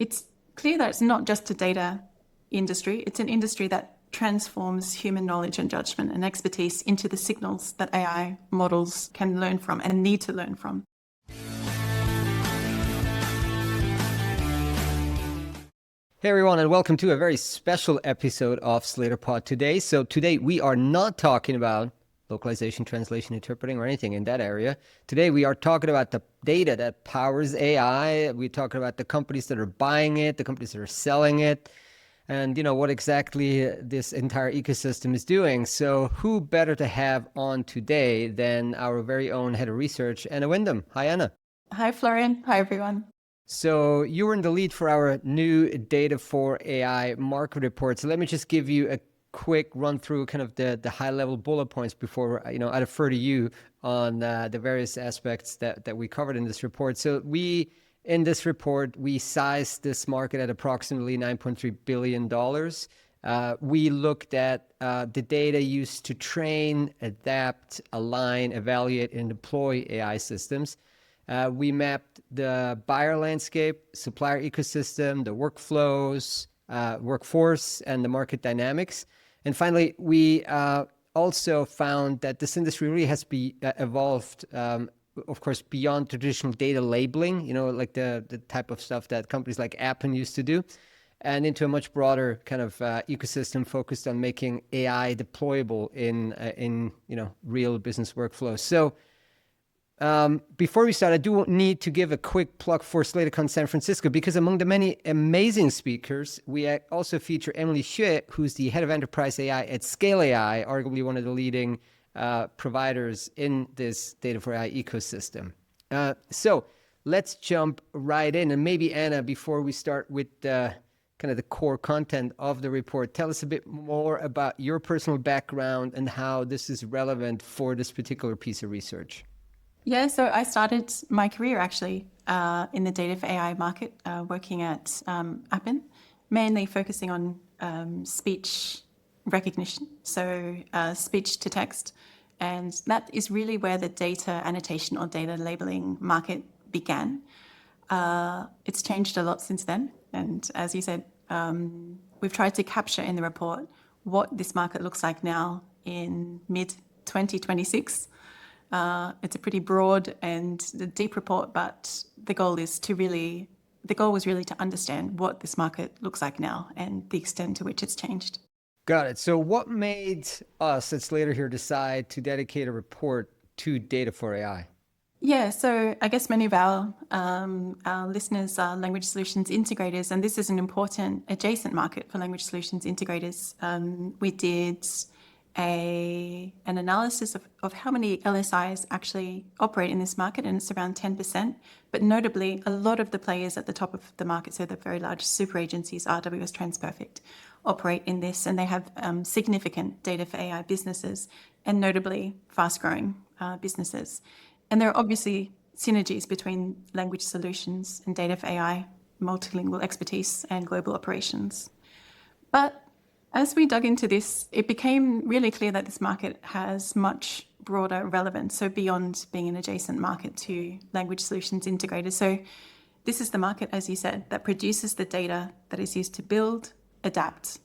It's clear that it's not just a data industry. It's an industry that transforms human knowledge and judgment and expertise into the signals that AI models can learn from and need to learn from. Hey everyone, and welcome to a very special episode of Slator Pod today. So today we are not talking about localization, translation, interpreting, or anything in that area. Today we are talking about the data that powers AI. We're talking about the companies that are buying it, the companies that are selling it, and what exactly this entire ecosystem is doing. So who better to have on today than our very own head of research, Anna Wyndham. Hi, Anna. Hi, Florian. Hi, everyone. So you were in the lead for our new Data for AI market report. So let me just give you a quick run through kind of the high-level bullet points before I defer to you on the various aspects that we covered in this report. So in this report, we sized this market at approximately $9.3 billion. We looked at the data used to train, adapt, align, evaluate, and deploy AI systems. We mapped the buyer landscape, supplier ecosystem, the workflows, workforce, and the market dynamics. And finally, we also found that this industry really has evolved, of course, beyond traditional data labeling, like the type of stuff that companies like Appen used to do, and into a much broader kind of ecosystem focused on making AI deployable in real business workflows. So before we start, I do need to give a quick plug for SlatorCon San Francisco, because among the many amazing speakers, we also feature Emily Xue, who's the head of enterprise AI at Scale AI, arguably one of the leading providers in this data for AI ecosystem. So let's jump right in. And maybe, Anna, before we start with kind of the core content of the report, tell us a bit more about your personal background and how this is relevant for this particular piece of research. Yeah, so I started my career actually in the data for AI market, working at Appen, mainly focusing on speech recognition, so speech to text. And that is really where the data annotation or data labeling market began. It's changed a lot since then. And as you said, we've tried to capture in the report what this market looks like now in mid-2026. It's a pretty broad and deep report, but the goal was really to understand what this market looks like now and the extent to which it's changed. Got it. So what made us at Slator here decide to dedicate a report to data for AI? Yeah, so I guess many of our listeners are language solutions integrators, and this is an important adjacent market for language solutions integrators. We did an analysis of how many LSIs actually operate in this market, and it's around 10%. But notably, a lot of the players at the top of the market, so the very large super agencies, RWS, TransPerfect, operate in this, and they have significant data for AI businesses, and notably fast-growing businesses. And there are obviously synergies between language solutions and data for AI, multilingual expertise, and global operations. But as we dug into this, it became really clear that this market has much broader relevance, so beyond being an adjacent market to language solutions integrators. So this is the market, as you said, that produces the data that is used to build, adapt,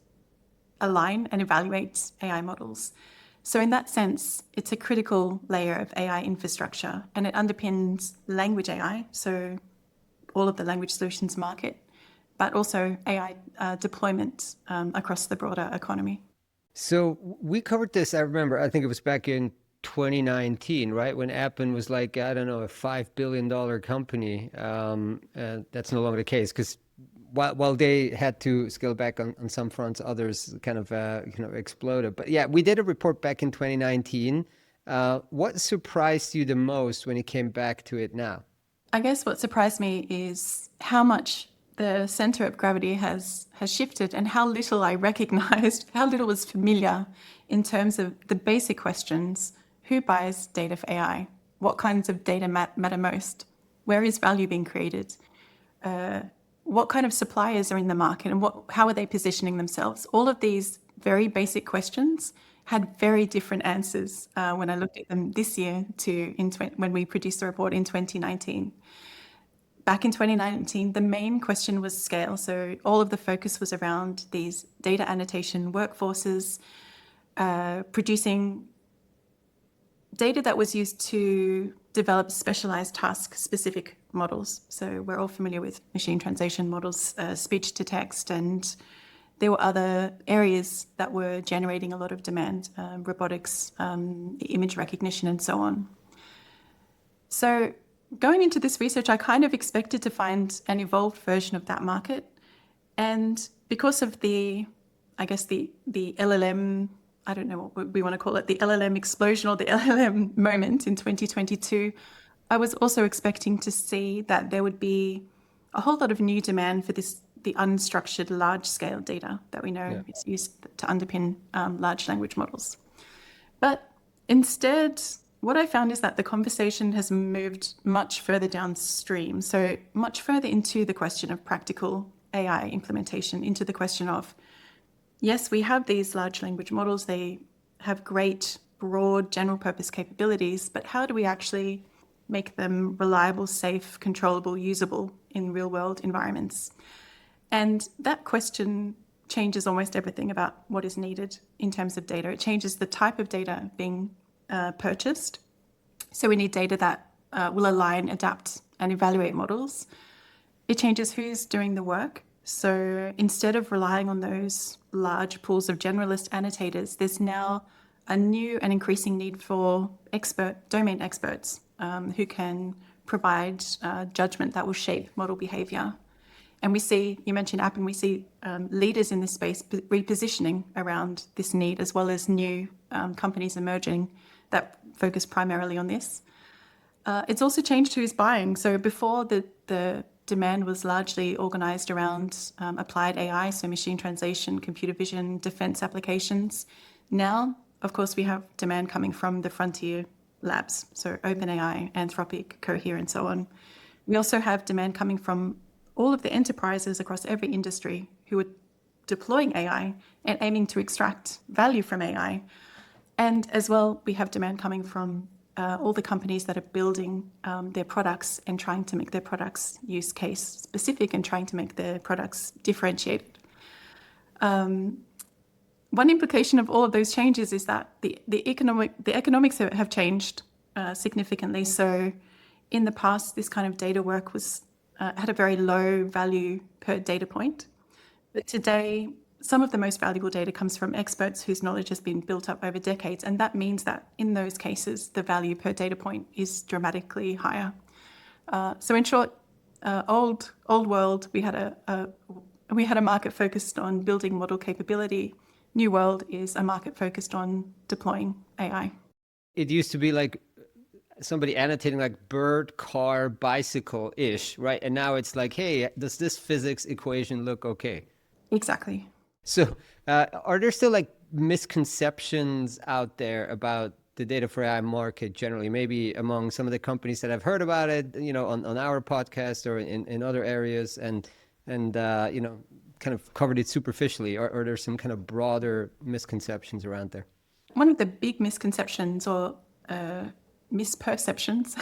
align, and evaluate AI models. So in that sense, it's a critical layer of AI infrastructure, and it underpins language AI, so all of the language solutions market, but also AI deployment across the broader economy. So we covered this, I remember, I think it was back in 2019, right? When Appen was like, I don't know, a $5 billion company. That's no longer the case, because while they had to scale back on some fronts, others kind of exploded. But yeah, we did a report back in 2019. What surprised you the most when it came back to it now? I guess what surprised me is how much the center of gravity has shifted, and how little I recognized, how little was familiar in terms of the basic questions. Who buys data for AI? What kinds of data matter most? Where is value being created? What kind of suppliers are in the market, and how are they positioning themselves? All of these very basic questions had very different answers when I looked at them this year when we produced the report in 2019. back in 2019, the main question was scale. So all of the focus was around these data annotation workforces, producing data that was used to develop specialized task-specific models. So we're all familiar with machine translation models, speech to text, and there were other areas that were generating a lot of demand, robotics, image recognition, and so on. So going into this research, I kind of expected to find an evolved version of that market. And because of the LLM, I don't know what we want to call it, the LLM explosion or the LLM moment in 2022, I was also expecting to see that there would be a whole lot of new demand for the unstructured large-scale data that we know is used to underpin large language models. But instead, what I found is that the conversation has moved much further downstream, so much further into the question of practical AI implementation, into the question of, yes, we have these large language models, they have great, broad, general purpose capabilities, but how do we actually make them reliable, safe, controllable, usable in real world environments? And that question changes almost everything about what is needed in terms of data. It changes the type of data being purchased. So we need data that will align, adapt, and evaluate models. It changes who's doing the work. So instead of relying on those large pools of generalist annotators, there's now a new and increasing need for domain experts who can provide judgment that will shape model behavior. And we see, you mentioned app, and we see leaders in this space repositioning around this need, as well as new companies emerging that focus primarily on this. It's also changed who's buying. So before the demand was largely organized around applied AI, so machine translation, computer vision, defense applications. Now, of course, we have demand coming from the frontier labs, so OpenAI, Anthropic, Cohere, and so on. We also have demand coming from all of the enterprises across every industry who are deploying AI and aiming to extract value from AI. And as well, we have demand coming from all the companies that are building their products and trying to make their products use case specific and trying to make their products differentiated. One implication of all of those changes is that the economics have changed significantly. So in the past, this kind of data work had a very low value per data point. But today, some of the most valuable data comes from experts whose knowledge has been built up over decades. And that means that in those cases, the value per data point is dramatically higher. So in short, old world, we had a market focused on building model capability. New world is a market focused on deploying AI. It used to be like somebody annotating like bird, car, bicycle-ish, right? And now it's like, hey, does this physics equation look okay? Exactly. So are there still like misconceptions out there about the data for AI market generally, maybe among some of the companies that have heard about it, on our podcast or in other areas and kind of covered it superficially, or there's some kind of broader misconceptions around there? One of the big misconceptions or misperceptions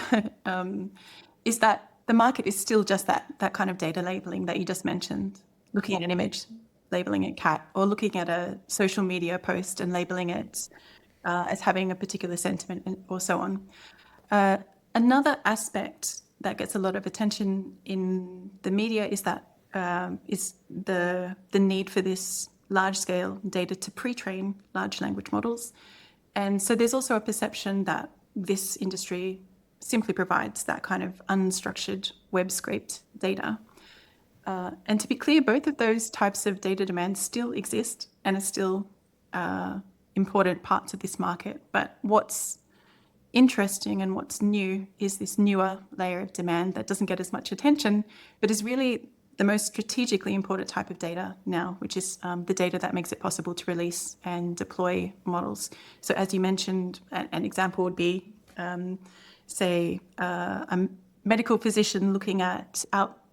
is that the market is still just that kind of data labeling that you just mentioned, looking at an image, labeling it cat, or looking at a social media post and labeling it as having a particular sentiment or so on. Another aspect that gets a lot of attention in the media is that is the need for this large-scale data to pre-train large language models. And so there's also a perception that this industry simply provides that kind of unstructured web scraped data. And to be clear, both of those types of data demands still exist and are still important parts of this market. But what's interesting and what's new is this newer layer of demand that doesn't get as much attention, but is really the most strategically important type of data now, which is the data that makes it possible to release and deploy models. So as you mentioned, an example would be, say, a medical physician looking at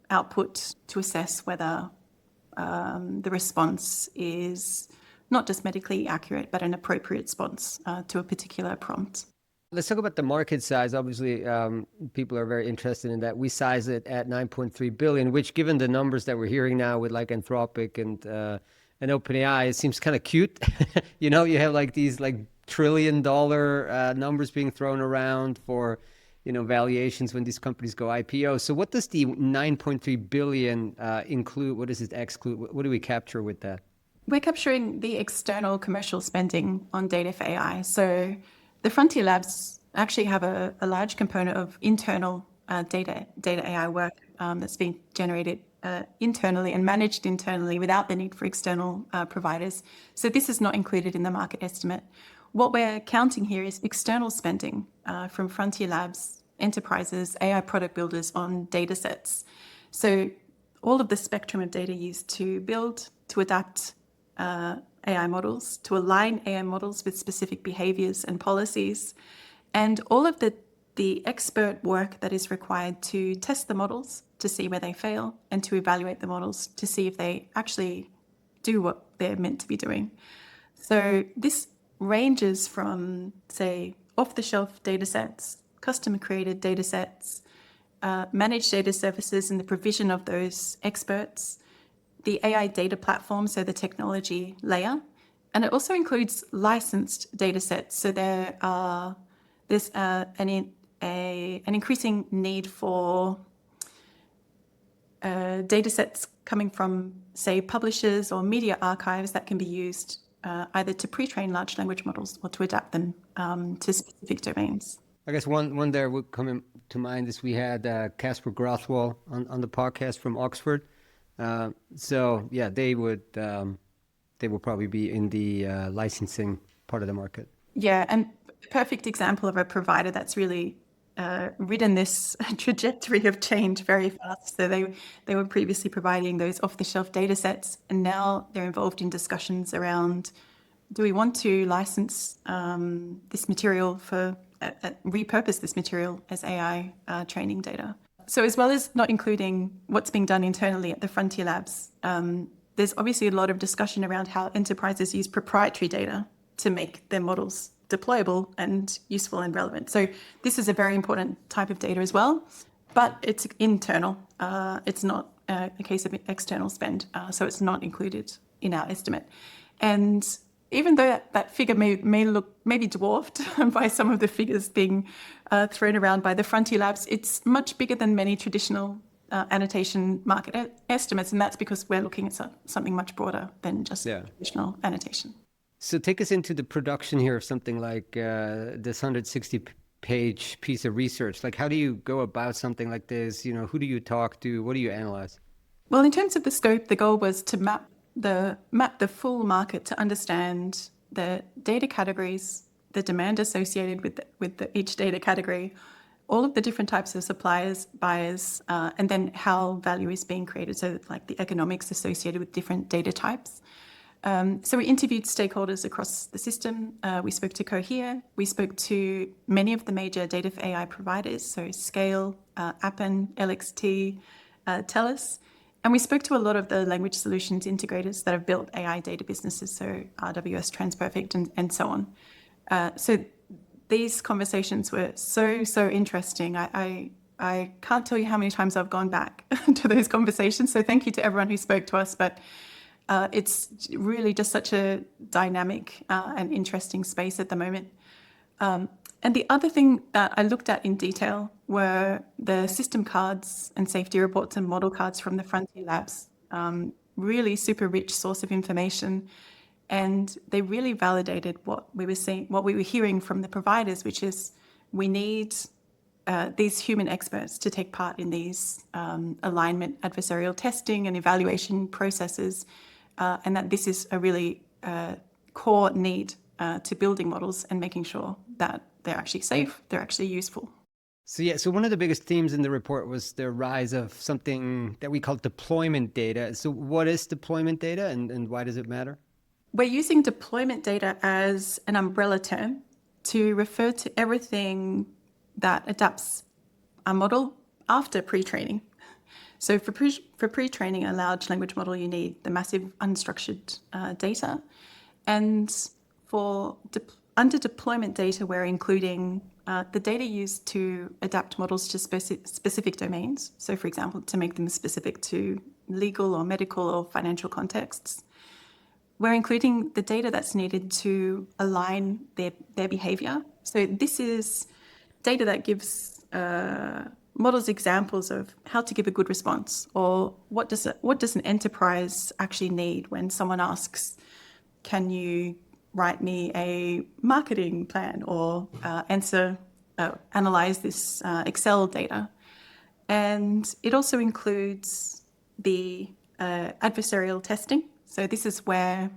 output to assess whether the response is not just medically accurate, but an appropriate response to a particular prompt. Let's talk about the market size. Obviously, people are very interested in that. We size it at 9.3 billion, which, given the numbers that we're hearing now with like Anthropic and OpenAI, it seems kind of cute. You know, you have like these like $1 trillion numbers being thrown around for, you know, valuations when these companies go IPO. So, what does the 9.3 billion include? What does it exclude? What do we capture with that? We're capturing the external commercial spending on data for AI. So the Frontier Labs actually have a large component of internal data AI work that's being generated internally and managed internally without the need for external providers. So this is not included in the market estimate. What we're counting here is external spending from Frontier Labs, enterprises, AI product builders on data sets. So all of the spectrum of data used to build, to adapt AI models, to align AI models with specific behaviors and policies, and all of the expert work that is required to test the models to see where they fail and to evaluate the models to see if they actually do what they're meant to be doing. So this ranges from, say, off-the-shelf data sets, custom-created data sets, managed data services and the provision of those experts, the AI data platform, so the technology layer, and it also includes licensed data sets. So there's an increasing need for data sets coming from, say, publishers or media archives that can be used either to pre-train large language models or to adapt them to specific domains. I guess one there would come to mind is we had Casper Grothwell on the podcast from Oxford. So yeah, they will probably be in the licensing part of the market. Yeah, and perfect example of a provider that's really ridden this trajectory of change very fast. So they were previously providing those off-the-shelf data sets, and now they're involved in discussions around, do we want to license this material for repurpose this material as AI training data? So as well as not including what's being done internally at the Frontier Labs, there's obviously a lot of discussion around how enterprises use proprietary data to make their models deployable and useful and relevant. So this is a very important type of data as well, but it's internal. It's not a case of external spend, so it's not included in our estimate. And even though that figure may look maybe dwarfed by some of the figures being thrown around by the Frontier Labs, it's much bigger than many traditional annotation market estimates, and that's because we're looking at something much broader than just traditional annotation. So take us into the production here of something like this 160-page piece of research. Like, how do you go about something like this? You know, who do you talk to? What do you analyze? Well, in terms of the scope, the goal was to map the full market to understand the data categories, the demand associated with each data category, all of the different types of suppliers, buyers, and then how value is being created. So like the economics associated with different data types. So we interviewed stakeholders across the system. We spoke to Cohere. We spoke to many of the major data for AI providers, so Scale, Appen, LXT, TELUS. And we spoke to a lot of the language solutions integrators that have built AI data businesses, so RWS, TransPerfect, and so on. So these conversations were so interesting. I can't tell you how many times I've gone back to those conversations. So thank you to everyone who spoke to us. But it's really just such a dynamic and interesting space at the moment. And the other thing that I looked at in detail were the system cards and safety reports and model cards from the Frontier Labs. Really super rich source of information. And they really validated what we were seeing, what we were hearing from the providers, which is we need these human experts to take part in these alignment, adversarial testing and evaluation processes, and that this is a really core need to building models and making sure that they're actually safe, they're actually useful. So one of the biggest themes in the report was the rise of something that we call deployment data. So what is deployment data and why does it matter? We're using deployment data as an umbrella term to refer to everything that adapts a model after pre-training. So for pre-training a large language model, you need the massive unstructured data. And for under deployment data, we're including the data used to adapt models to specific domains. So, for example, to make them specific to legal or medical or financial contexts. We're including the data that's needed to align their behavior. So this is data that gives models examples of how to give a good response, or what does an enterprise actually need when someone asks, can you write me a marketing plan, or analyze this Excel data. And it also includes the adversarial testing. So this is where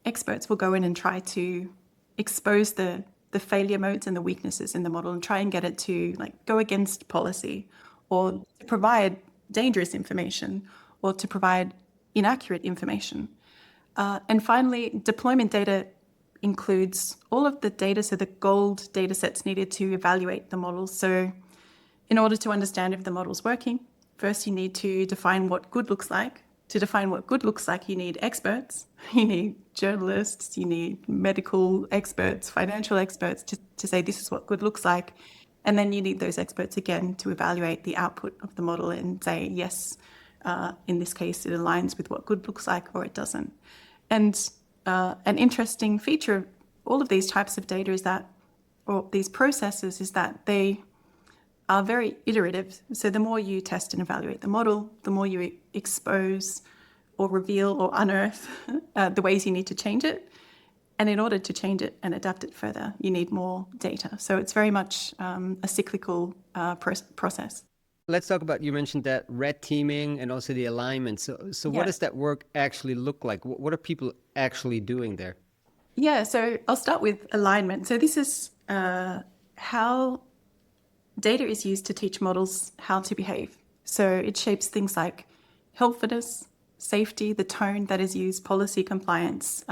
experts will go in and try to expose the failure modes and the weaknesses in the model and try and get it to go against policy, or to provide dangerous information, or to provide inaccurate information. And finally, deployment data includes all of the data, so the gold data sets needed to evaluate the model. So in order to understand if the model's working, first you need to define what good looks like. To define what good looks like, you need experts, you need journalists, you need medical experts, financial experts to say this is what good looks like. And then you need those experts again to evaluate the output of the model and say, yes, in this case, it aligns with what good looks like, or it doesn't. And an interesting feature of all of these types of data is that, or these processes, is that they are very iterative. So the more you test and evaluate the model, the more you expose or reveal or unearth the ways you need to change it. And in order to change it and adapt it further, you need more data. So it's very much a cyclical process. Let's talk about, you mentioned that red teaming and also the alignment. So what does that work actually look like? What are people actually doing there? Yeah, so I'll start with alignment. So this is how data is used to teach models how to behave. So it shapes things like helpfulness, safety, the tone that is used, policy compliance,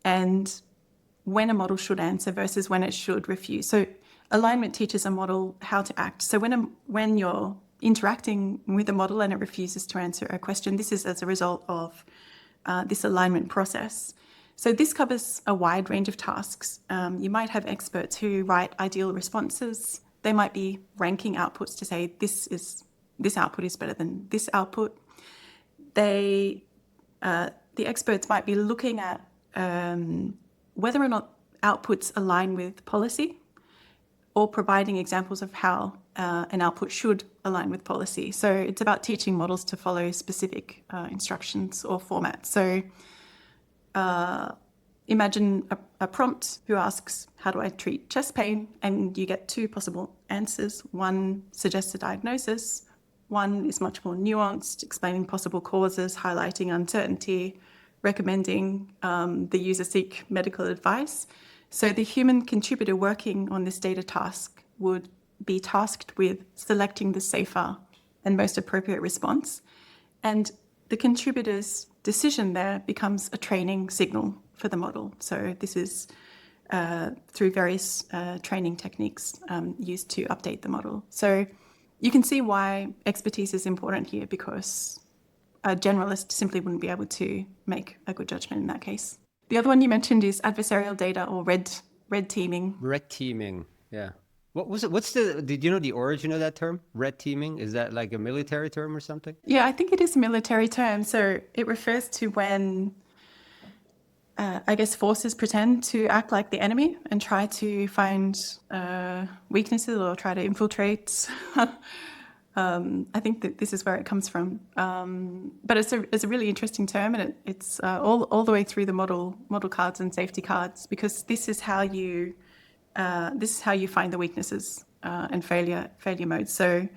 and when a model should answer versus when it should refuse. So alignment teaches a model how to act. So when you're interacting with a model and it refuses to answer a question, this is as a result of this alignment process. So this covers a wide range of tasks. You might have experts who write ideal responses. They might be ranking outputs to say this output is better than this output. The experts might be looking at whether or not outputs align with policy, or providing examples of how an output should align with policy. So it's about teaching models to follow specific instructions or formats. So imagine a prompt who asks, how do I treat chest pain? And you get two possible answers. One suggests a diagnosis. One is much more nuanced, explaining possible causes, highlighting uncertainty, recommending the user seek medical advice. So the human contributor working on this data task would be tasked with selecting the safer and most appropriate response. And the contributor's decision there becomes a training signal for the model. So this is through various training techniques used to update the model. So you can see why expertise is important here, because a generalist simply wouldn't be able to make a good judgment in that case. The other one you mentioned is adversarial data, or red teaming. Red teaming, yeah. What was it? Did you know the origin of that term? Red teaming? Is that like a military term or something? Yeah, I think it is a military term. So it refers to when, I guess, forces pretend to act like the enemy and try to find weaknesses or try to infiltrate. I think that this is where it comes from. But it's a really interesting term, and it's all the way through the model cards and safety cards, because this is how you find the weaknesses and failure modes. So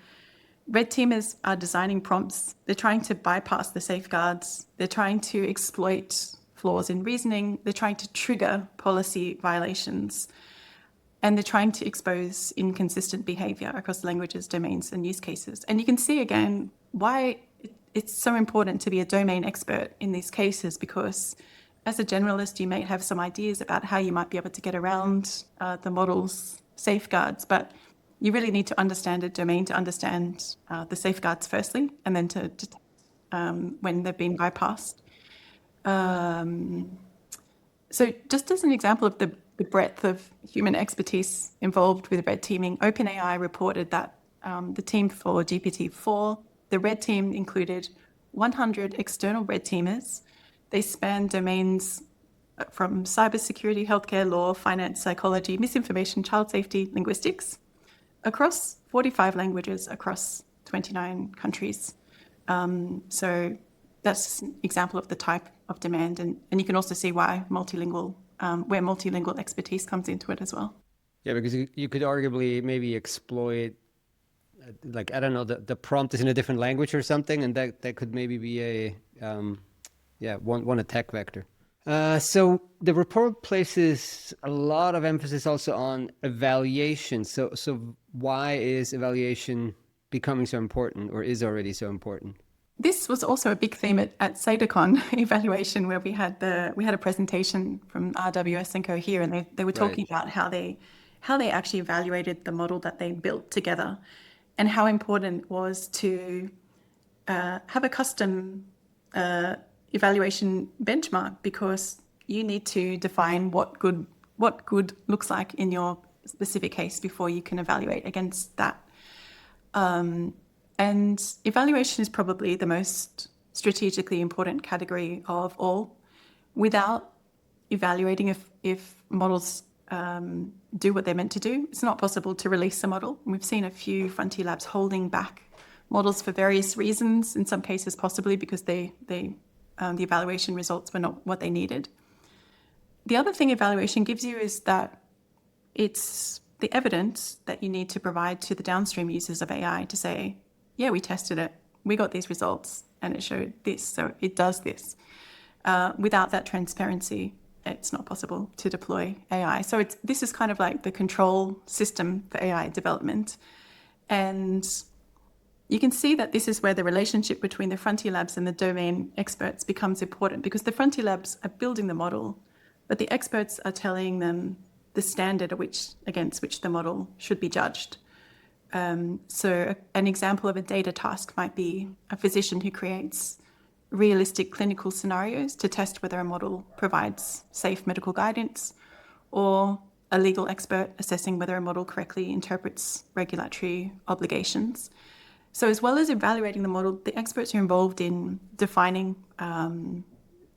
red teamers are designing prompts. They're trying to bypass the safeguards. They're trying to exploit flaws in reasoning. They're trying to trigger policy violations. And they're trying to expose inconsistent behavior across languages, domains, and use cases. And you can see again why it's so important to be a domain expert in these cases, because as a generalist, you may have some ideas about how you might be able to get around the model's safeguards, but you really need to understand a domain to understand the safeguards firstly, and then to when they've been bypassed. So just as an example of the breadth of human expertise involved with red teaming, OpenAI reported that the team for GPT-4, the red team included 100 external red teamers. They span domains from cybersecurity, healthcare, law, finance, psychology, misinformation, child safety, linguistics, across 45 languages, across 29 countries. So that's an example of the type of demand. And you can also see why where multilingual expertise comes into it as well. Yeah, because you could arguably maybe exploit, like, I don't know, the prompt is in a different language or something, and that could maybe be a one attack vector. So the report places a lot of emphasis also on evaluation. So why is evaluation becoming so important, or is already so important? This was also a big theme at SlatorCon evaluation, where we had a presentation from RWS and Co here, and they were talking about how they actually evaluated the model that they built together, and how important it was to have a custom evaluation benchmark, because you need to define what good looks like in your specific case before you can evaluate against that. And evaluation is probably the most strategically important category of all. Without evaluating if models do what they're meant to do, it's not possible to release a model. We've seen a few frontier labs holding back models for various reasons, in some cases possibly because the evaluation results were not what they needed. The other thing evaluation gives you is that it's the evidence that you need to provide to the downstream users of AI to say, yeah, we tested it, we got these results, and it showed this, so it does this. Without that transparency, it's not possible to deploy AI. So this is kind of like the control system for AI development. And you can see that this is where the relationship between the frontier labs and the domain experts becomes important, because the frontier labs are building the model, but the experts are telling them the standard against which the model should be judged. So an example of a data task might be a physician who creates realistic clinical scenarios to test whether a model provides safe medical guidance, or a legal expert assessing whether a model correctly interprets regulatory obligations. So as well as evaluating the model, the experts are involved in defining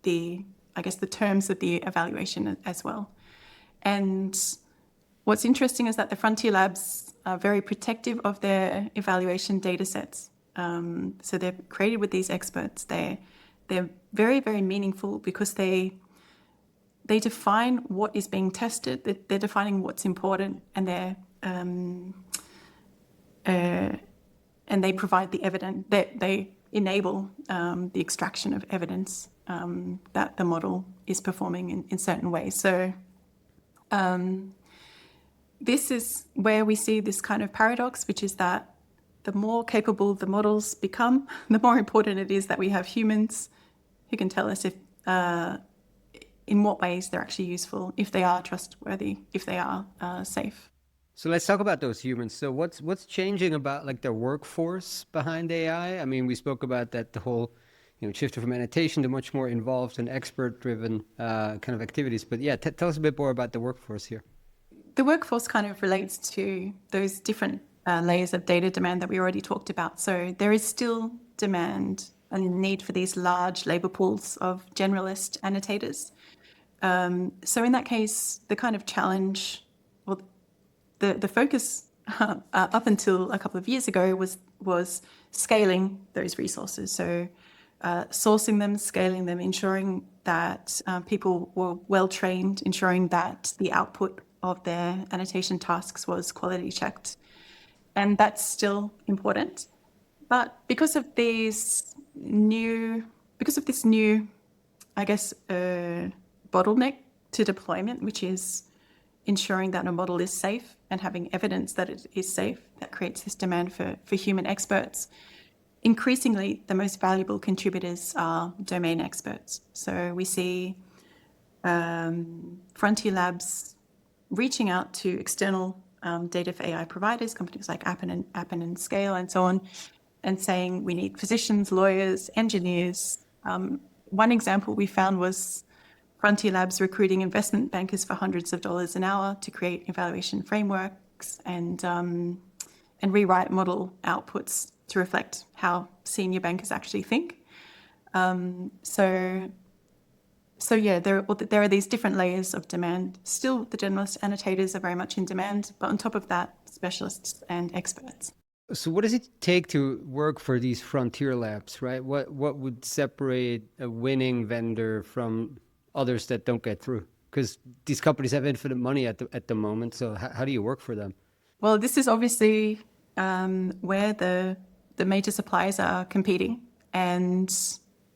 the terms of the evaluation as well. And what's interesting is that the frontier labs are very protective of their evaluation data sets. So they're created with these experts. They're very, very meaningful because they define what is being tested. They're defining what's important, and they provide the evidence. They enable the extraction of evidence that the model is performing in certain ways. So this is where we see this kind of paradox, which is that the more capable the models become, the more important it is that we have humans who can tell us if in what ways they're actually useful, if they are trustworthy, if they are safe. So let's talk about those humans. So what's changing about like the workforce behind AI? I mean, we spoke about that, the whole shift from annotation to much more involved and expert-driven kind of activities. But yeah, tell us a bit more about the workforce here. The workforce kind of relates to those different layers of data demand that we already talked about. So there is still demand and need for these large labor pools of generalist annotators. So in that case, the kind of challenge, well, the focus up until a couple of years ago was scaling those resources. So sourcing them, scaling them, ensuring that people were well trained, ensuring that the output of their annotation tasks was quality checked. And that's still important. But because of this new, I guess, bottleneck to deployment, which is ensuring that a model is safe and having evidence that it is safe, that creates this demand for human experts. Increasingly, the most valuable contributors are domain experts. So we see frontier labs reaching out to external data for AI providers, companies like Appen and Scale and so on, and saying we need physicians, lawyers, engineers. One example we found was Frontier Labs recruiting investment bankers for hundreds of dollars an hour to create evaluation frameworks and rewrite model outputs to reflect how senior bankers actually think. So yeah, there are these different layers of demand. Still, the generalist annotators are very much in demand, but on top of that, specialists and experts. So what does it take to work for these frontier labs, right? What would separate a winning vendor from others that don't get through? Because these companies have infinite money at the moment. So how do you work for them? Well, this is obviously where the major suppliers are competing. And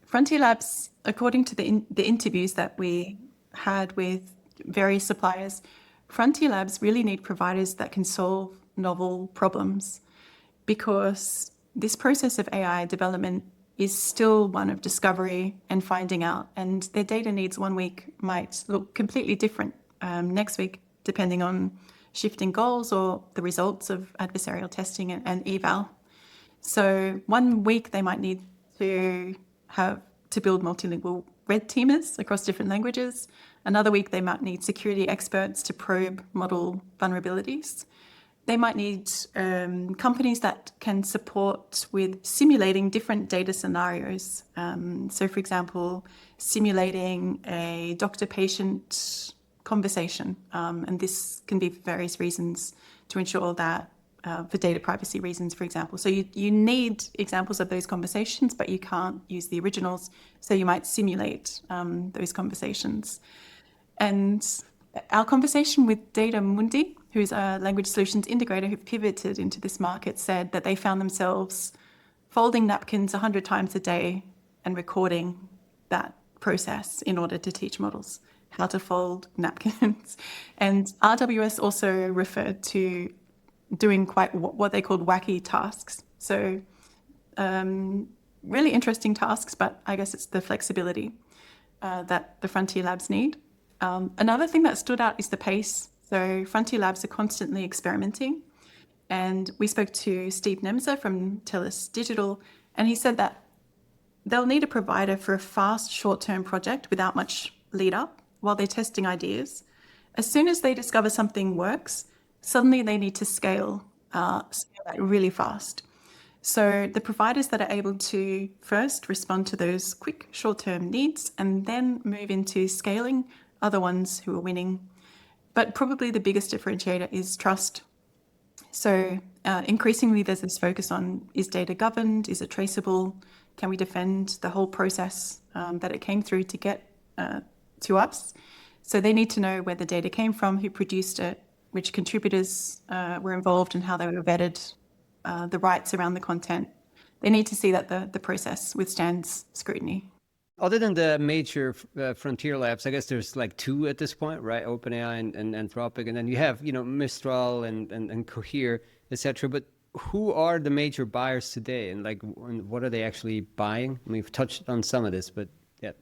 Frontier Labs, according to the interviews that we had with various suppliers, Frontier Labs really need providers that can solve novel problems, because this process of AI development is still one of discovery and finding out, and their data needs one week might look completely different next week, depending on shifting goals or the results of adversarial testing and eval. So one week they might need to build multilingual red teamers across different languages. Another week they might need security experts to probe model vulnerabilities. They might need companies that can support with simulating different data scenarios. So, for example, simulating a doctor-patient conversation. And this can be for various reasons to ensure that, for data privacy reasons, for example. So you need examples of those conversations, but you can't use the originals. So you might simulate those conversations. And our conversation with Data Mundi, who's a language solutions integrator who pivoted into this market, said that they found themselves folding napkins 100 times a day and recording that process in order to teach models how to fold napkins. And RWS also referred to doing quite what they called wacky tasks. So really interesting tasks, but I guess it's the flexibility that the Frontier Labs need. Another thing that stood out is the pace. So Frontier Labs are constantly experimenting. And we spoke to Steve Nemza from TELUS Digital, and he said that they'll need a provider for a fast, short-term project without much lead up while they're testing ideas. As soon as they discover something works, suddenly they need to scale that really fast. So the providers that are able to first respond to those quick short-term needs and then move into scaling are the ones who are winning. But probably the biggest differentiator is trust. So increasingly there's this focus on, is data governed? Is it traceable? Can we defend the whole process that it came through to get to us? So they need to know where the data came from, who produced it, which contributors were involved and how they were vetted, the rights around the content. They need to see that the process withstands scrutiny. Other than the major frontier labs, I guess there's like two at this point, right? OpenAI and Anthropic, and then you have, Mistral and Cohere, etc. But who are the major buyers today, and what are they actually buying? I mean, we've touched on some of this, but yeah.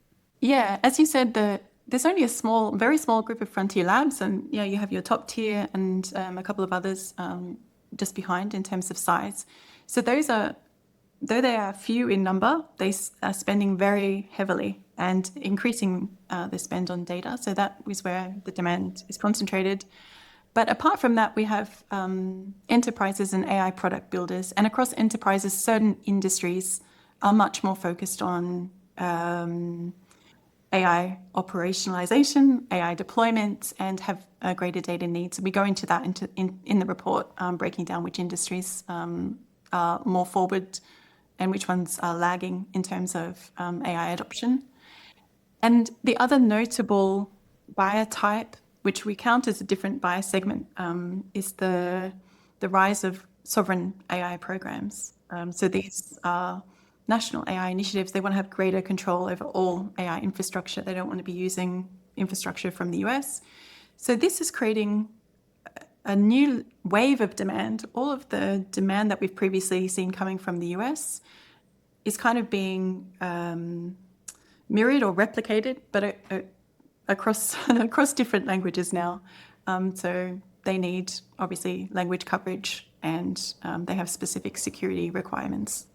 Yeah, as you said, there's only a very small group of frontier labs, and you have your top tier and a couple of others just behind in terms of size. So those are, though they are few in number, they are spending very heavily and increasing their spend on data. So that is where the demand is concentrated. But apart from that, we have enterprises and AI product builders. And across enterprises, certain industries are much more focused on AI operationalization, AI deployment, and have greater data needs. We go into that in the report, breaking down which industries are more forward and which ones are lagging in terms of AI adoption. And the other notable buyer type, which we count as a different buyer segment, is the rise of sovereign AI programs. So these are national AI initiatives. They want to have greater control over all AI infrastructure. They don't want to be using infrastructure from the US. So this is creating a new wave of demand. All of the demand that we've previously seen coming from the US is kind of being mirrored or replicated, but across different languages now. So they need, obviously, language coverage, and they have specific security requirements.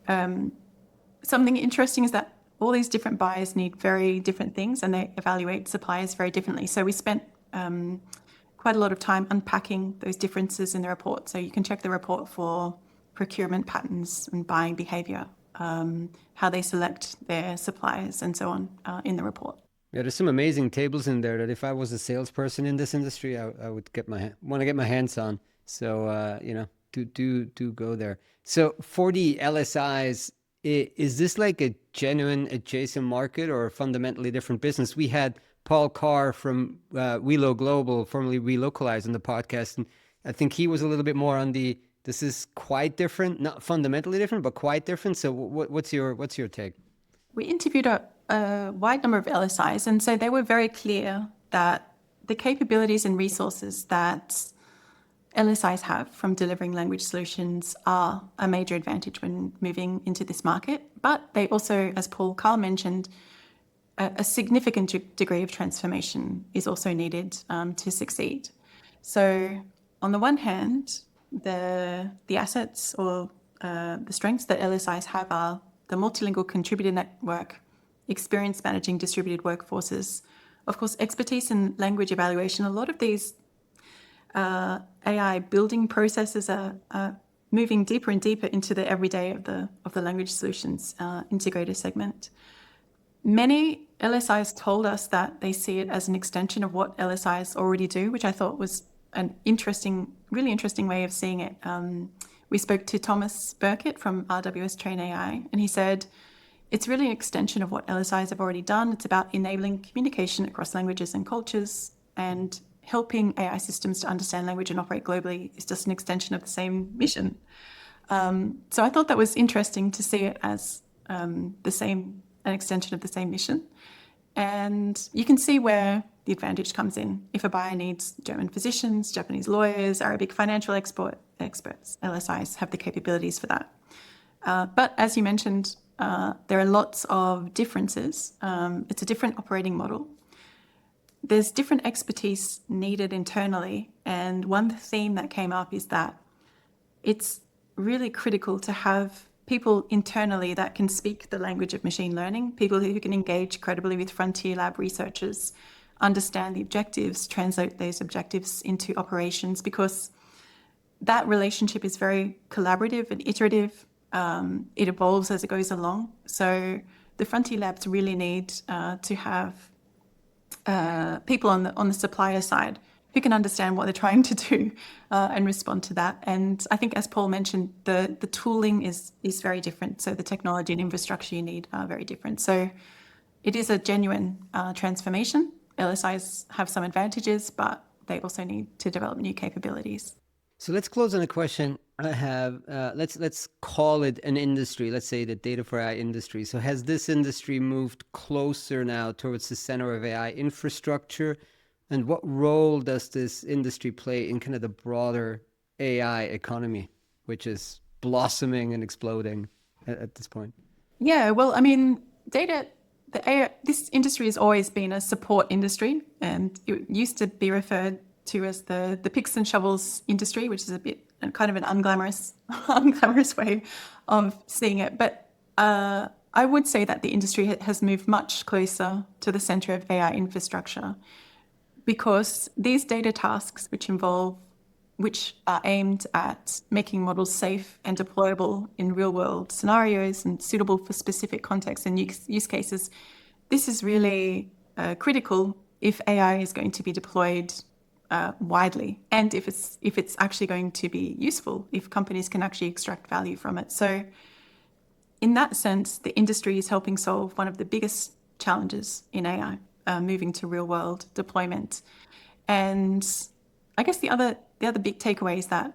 Something interesting is that all these different buyers need very different things and they evaluate suppliers very differently. So we spent quite a lot of time unpacking those differences in the report. So you can check the report for procurement patterns and buying behavior, how they select their suppliers and so on in the report. Yeah, there's some amazing tables in there that if I was a salesperson in this industry, I would want to get my hands on. So do go there. So for the LSIs, is this like a genuine adjacent market or a fundamentally different business? We had Paul Carr from Welo Global, formerly Relocalize, on the podcast, and I think he was a little bit more on this is quite different, not fundamentally different, but quite different. So what's your take? We interviewed a wide number of LSIs, and so they were very clear that the capabilities and resources that LSIs have from delivering language solutions are a major advantage when moving into this market. But they also, as Paul Carr mentioned, a significant degree of transformation is also needed to succeed. So on the one hand, the assets or the strengths that LSIs have are the multilingual contributor network, experience managing distributed workforces, of course, expertise in language evaluation. A lot of these AI building processes are moving deeper and deeper into the everyday of the language solutions integrator segment. Many LSIs told us that they see it as an extension of what LSIs already do, which I thought was an really interesting way of seeing it. We spoke to Thomas Burkett from RWS Train AI, and he said, it's really an extension of what LSIs have already done. It's about enabling communication across languages and cultures, and helping AI systems to understand language and operate globally is just an extension of the same mission. So I thought that was interesting to see it as an extension of the same mission. And you can see where the advantage comes in. If a buyer needs German physicians, Japanese lawyers, Arabic financial experts, LSIs have the capabilities for that. But as you mentioned, there are lots of differences. It's a different operating model. There's different expertise needed internally. And one theme that came up is that it's really critical to have people internally that can speak the language of machine learning, people who can engage credibly with frontier lab researchers, understand the objectives, translate those objectives into operations, because that relationship is very collaborative and iterative. It evolves as it goes along. So the frontier labs really need to have people on the supplier side who can understand what they're trying to do and respond to that. And I think, as Paul mentioned, the tooling is very different. So the technology and infrastructure you need are very different. So it is a genuine transformation. LSIs have some advantages, but they also need to develop new capabilities. So let's close on a question I have. Let's call it an industry. Let's say the data for AI industry. So has this industry moved closer now towards the center of AI infrastructure? And what role does this industry play in kind of the broader AI economy, which is blossoming and exploding at this point? Yeah, well, I mean, this industry has always been a support industry, and it used to be referred to as the picks and shovels industry, which is a bit kind of an unglamorous way of seeing it. But I would say that the industry has moved much closer to the center of AI infrastructure, because these data tasks, which are aimed at making models safe and deployable in real-world scenarios and suitable for specific contexts and use cases, this is really critical if AI is going to be deployed widely, and if it's actually going to be useful, if companies can actually extract value from it. So in that sense, the industry is helping solve one of the biggest challenges in AI, moving to real-world deployment. And I guess the other big takeaway is that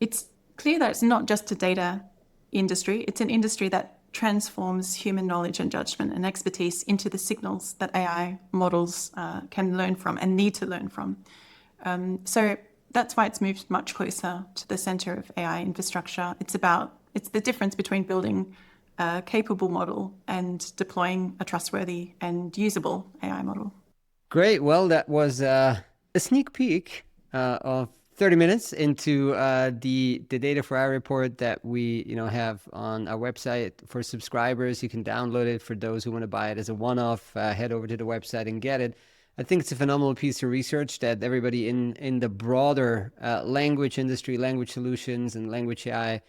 it's clear that it's not just a data industry. It's an industry that transforms human knowledge and judgment and expertise into the signals that AI models can learn from and need to learn from. So that's why it's moved much closer to the center of AI infrastructure. It's the difference between building a capable model and deploying a trustworthy and usable AI model. Great. Well, that was a sneak peek of 30 minutes into the data for our report that we have on our website for subscribers. You can download it. For those who want to buy it as a one-off, head over to the website and get it. I think it's a phenomenal piece of research that everybody in the broader language industry, language solutions, and language AI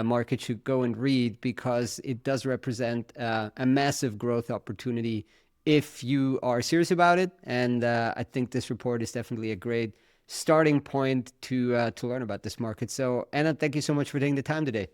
market should go and read, because it does represent a massive growth opportunity if you are serious about it. And I think this report is definitely a great starting point to learn about this market. So, Anna, thank you so much for taking the time today.